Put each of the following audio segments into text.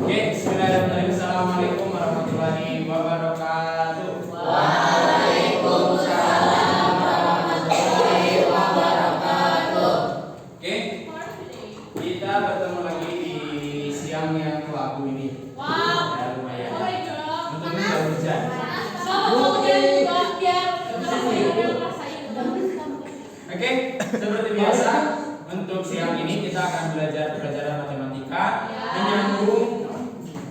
Oke, bismillahirrahmanirrahim. Assalamualaikum warahmatullahi wabarakatuh. Waalaikumsalam warahmatullahi wabarakatuh. Oke, kita bertemu lagi di siang yang kelabu ini. Wow. Ya, lumayan. Oh my God. Untungnya nggak hujan. Oke, seperti biasa untuk siang ini kita akan belajar pelajaran matematika menyambung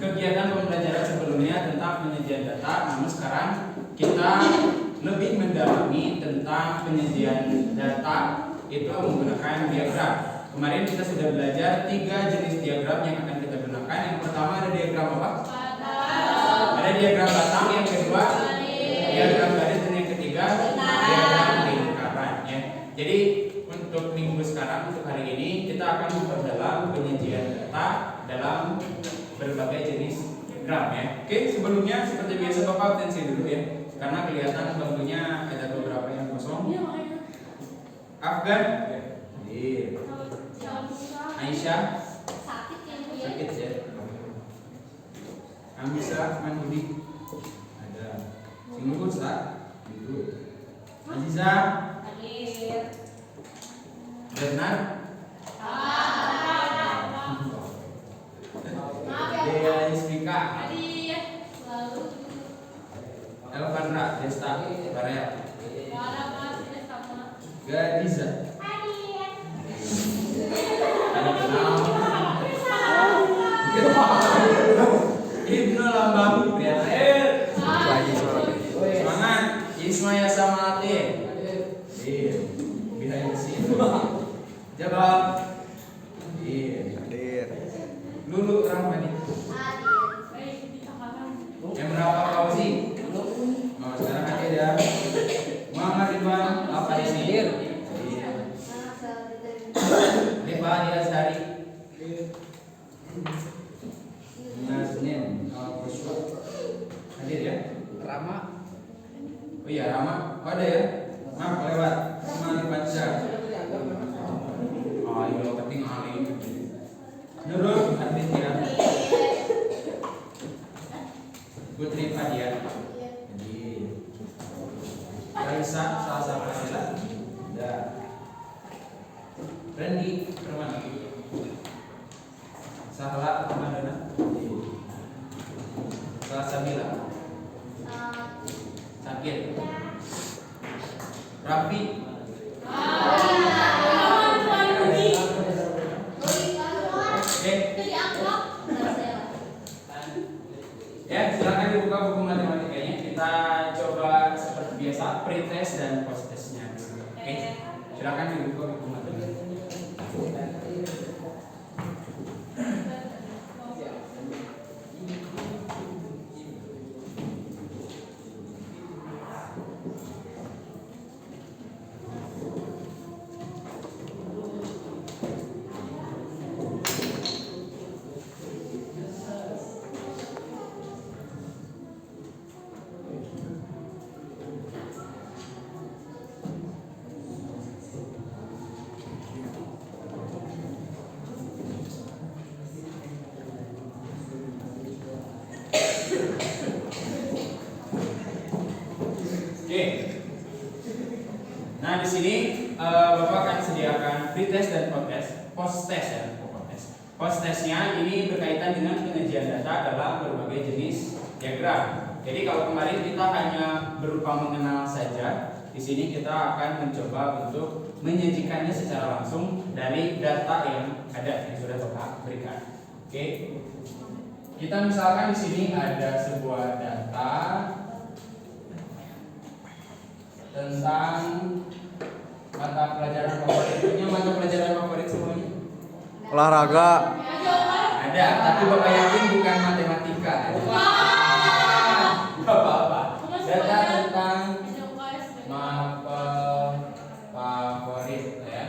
kegiatan pembelajaran sebelumnya tentang penyajian data. Namun sekarang kita lebih mendalami tentang penyajian data itu menggunakan diagram. Kemarin kita sudah belajar 3 jenis diagram yang akan kita gunakan. Yang pertama ada diagram apa? Ada diagram batang, yang kedua diagram garis, dan yang ketiga diagram lingkaran ya. Jadi untuk minggu sekarang, untuk hari ini kita akan memperdalam penyajian data dalam berbagai jenis diagram ya. Oke, sebelumnya seperti biasa Bapak absensi dulu ya, karena kelihatan bangkunya ada beberapa yang kosong. Afgan, Aisyah, sakit ya. Amisa, Manudi, ada. Singur Ustaz, itu. Aziza, Bernard, Dea Ismika, Elvandra, Desta, Barel, Gadiza, ada kenal, Ibnu Lambang, Priyater, semangat, Ismaya Samati, behind the scene, Jabal, Lulu Rahmani, Emra Fauzi, oh sekarang hadir ya, Muhammad Ridwan, apa di sini? Rifa Azhari, Nasnin, hadir ya? Rama, oh iya Rama, oh ada ya? Maaf lewat, Mali Panca, oh iya penting Ali, Nurul Aditya, Putri Fadia, jadi Raisa Salsa Pasila, ada Randy Permana, Sahla Ramadana, Salsabila, Sakir, Rafi, ya silakan dibuka buku matematikanya. Kita coba seperti biasa pretest dan post-testnya. Oke, silakan dibuka buku matematikanya. Oke. Nah, di sini Bapak akan sediakan pretest dan post-test ya, post-testnya ini berkaitan dengan penyajian data dalam berbagai jenis diagram. Jadi kalau kemarin kita hanya berupa mengenal saja, di sini kita akan mencoba untuk menyajikannya secara langsung dari data yang ada yang sudah Bapak berikan. Oke. Kita misalkan di sini ada sebuah data tentang mata pelajaran favorit. Punya mata pelajaran favorit semuanya? Olahraga. Ada, tapi Bapak yakin bukan matematika. Gak apa-apa. Data tentang mapel favorit ya.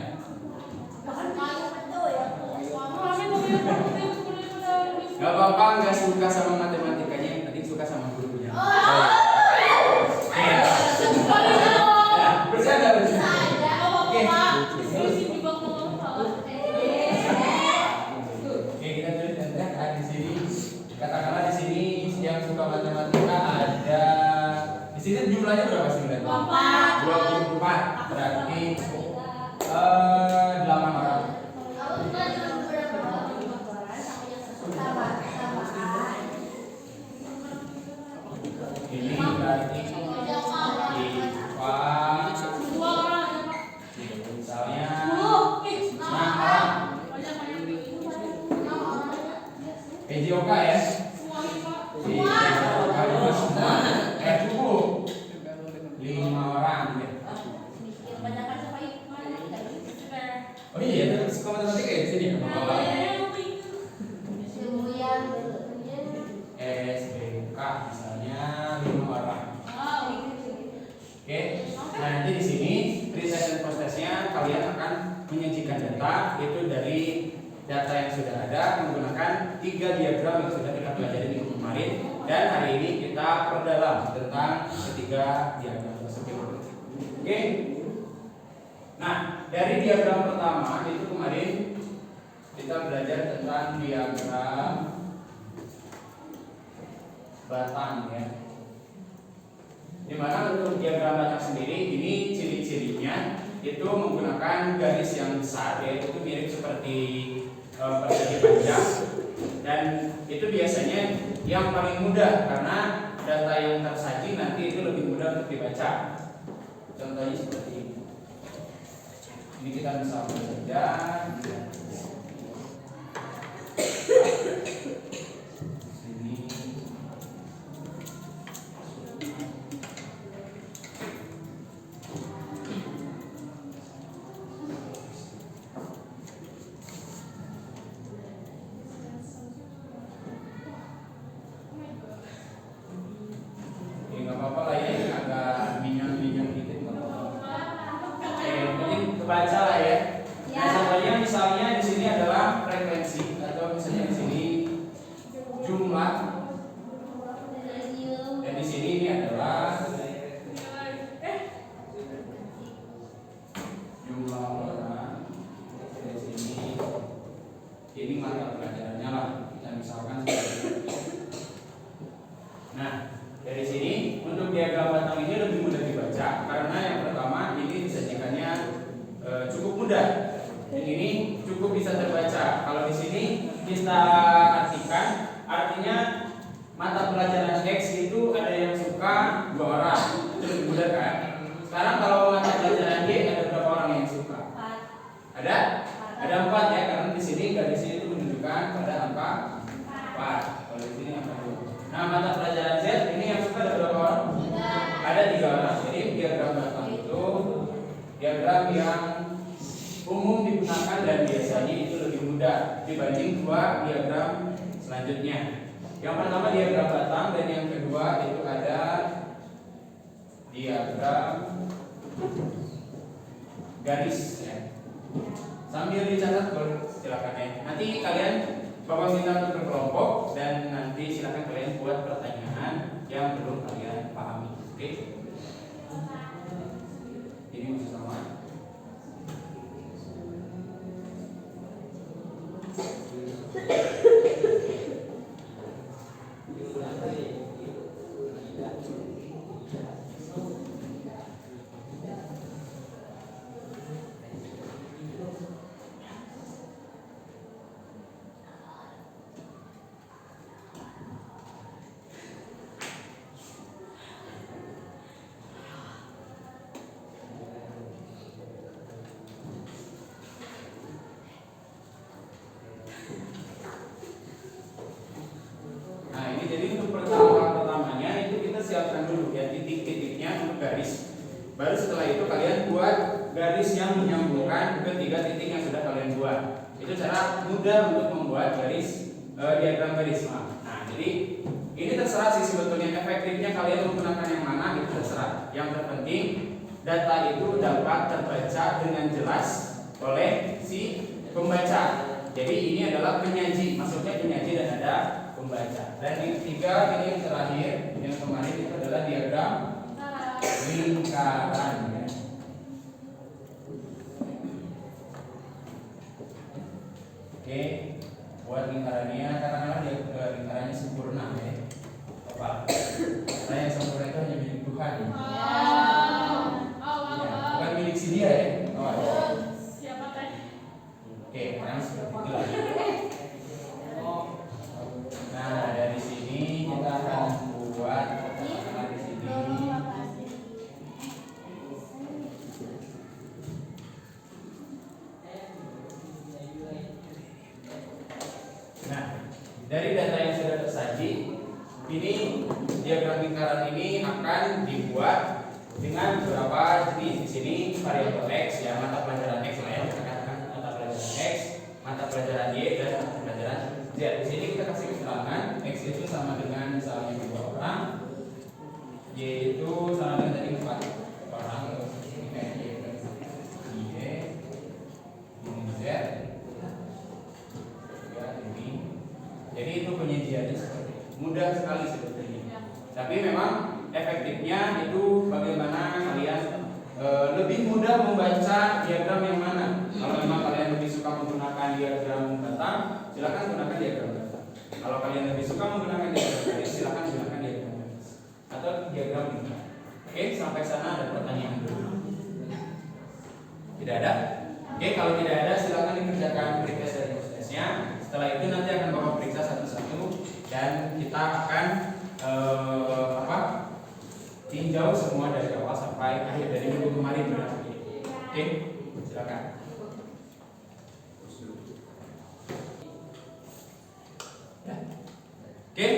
Gak apa-apa, nggak suka sama matematikanya, yang penting suka sama gurunya. Bercanda. Oke, kita tulis tentang di sini mata matematika ada di sini jumlahnya berapa sih? 24. Berarti 8 orang. Ini berarti IPA misalnya 6 orang. PJOK ya? Semua. Cukup 5 orang ya. Oh iya, tapi psiko matematika ya di sini ya? SBK misalnya 5 orang. Oke. Nah, nanti di sini riset dan prosesnya kalian akan menyajikan data itu dari data yang sudah ada menggunakan 3 diagram yang sudah kita pelajari minggu kemarin, dan hari ini kita perdalam tentang ketiga diagram tersebut. Oke. Nah, dari diagram pertama itu kemarin kita belajar tentang diagram batang ya. Dimana untuk diagram batang sendiri ini ciri-cirinya itu menggunakan garis yang besar, yaitu mirip seperti persegi panjang, dan itu biasanya yang paling mudah karena data yang tersaji nanti itu lebih mudah untuk dibaca. Contohnya seperti ini. Ini kita bisa saja. Sini. Nggak apa-apa lah ya, ini agak minyak-minyak gitu. Kebaca lah ya. Nah, contohnya misalnya di sini adalah frekuensi, atau misalnya di sini jumlah, dan di sini ini adalah jumlah orang. Di sini ini mata pelajarannya lah. Kita misalkan seperti itu. Nah, dari sini untuk diagram batang ini lebih mudah dibaca karena yang pertama ini disajikannya cukup mudah. Yang ini cukup bisa terbaca. Kalau di sini kita artikan, artinya mata pelajaran X itu ada yang suka 2 orang, itu lebih mudah kan? Sekarang kalau mata pelajaran Y ada berapa orang yang suka? Ada 4 ya, karena di sini garisnya itu menunjukkan pada angka 4. Kalau di sini angka 2. Nah, mata pelajaran Z ini yang suka ada berapa orang? Ada 3 orang. Jadi diagram batang itu diagram yang umum digunakan dan biasanya itu lebih mudah dibanding 2 diagram selanjutnya. Yang pertama diagram batang, dan yang kedua itu ada diagram garis ya. Sambil dicatat silakan ya. Nanti kalian Bapak minta untuk berkelompok, dan nanti silakan kalian buat pertanyaan yang belum kalian pahami. Oke? Ini masih sama. Jadi untuk pertamanya itu kita siapkan dulu ya titik-titiknya untuk garis. Baru setelah itu kalian buat garis yang menyambungkan ke 3 titik yang sudah kalian buat. Itu cara mudah untuk membuat garis diagram garis. Nah, jadi ini terserah sih sebetulnya, efektifnya kalian menggunakan yang mana itu terserah. Yang terpenting data itu dapat terbaca dengan jelas oleh si pembaca. Jadi ini adalah penyaji, maksudnya penyaji dan ada pembaca. Dan yang ketiga ini yang terakhir, yang kemarin itu adalah diagram lingkaran ya. Oke, buat lingkarannya katakanlah lingkarannya sempurna ya. Apa? dari data yang sudah tersaji, ini diagram lingkaran ini akan dibuat dengan beberapa jenis. Di sini variabel X, ya mata pelajaran X lah ya, kita katakan mata pelajaran X, mata pelajaran Y, dan mata pelajaran Z. Di sini kita kasih keterangan X itu sama dengan misalnya 2 orang, Y itu sama dengan tadi 4 orang. Ini kayak Y, ini Z, ya ini. Jadi itu penyajiannya seperti ini. Mudah sekali sebetulnya. Tapi memang efektifnya itu bagaimana kalian lebih mudah membaca diagram yang mana. Kalau memang kalian lebih suka menggunakan diagram batang, silakan gunakan diagram batang. Kalau kalian lebih suka menggunakan diagram garis, silakan gunakan diagram garis atau diagram lingkar. Oke, sampai sana ada pertanyaan dulu? Tidak ada? Oke, kalau tidak ada silakan dikerjakan pretest dan post-testnya. Setelah itu nanti akan Bapak periksa satu-satu dan kita akan tinjau semua dari awal sampai akhir dari minggu kemarin berarti. Oke, silakan. Ya. Oke,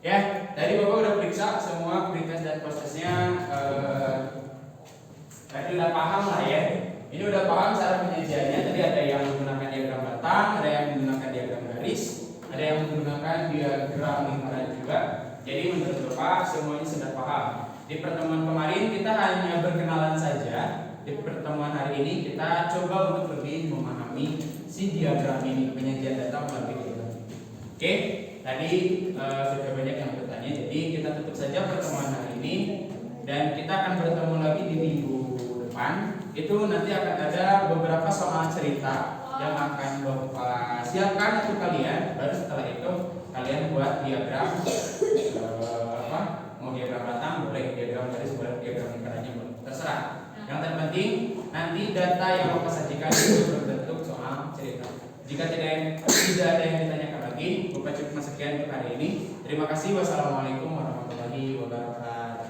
ya tadi Bapak udah periksa semua pretest dan post-testnya. Tadi udah paham lah ya. Ini udah paham cara penyajiannya. Tadi ada yang menggunakan diagram batang, ada yang menggunakan diagram garis, ada yang menggunakan diagram lingkaran juga. Jadi menurut Bapak semuanya sudah paham. Di pertemuan kemarin kita hanya berkenalan saja. Di pertemuan hari ini kita coba untuk lebih memahami si diagram ini, penyajian data melalui diagram. Oke, tadi sudah banyak yang bertanya. Jadi kita tutup saja pertemuan hari ini dan kita akan bertemu lagi di minggu depan. Itu nanti akan ada beberapa soal cerita yang akan Bapak siapkan untuk kalian. Baru setelah itu kalian buat diagram mau diagram batang boleh, diagram garis boleh, diagram lingkarannya boleh, terserah. Yang terpenting nanti data yang Bapak sajikan itu berbentuk soal cerita. Jika tidak ada yang ditanyakan lagi, Bapak cukup sekian untuk hari ini. Terima kasih. Wassalamualaikum warahmatullahi wabarakatuh.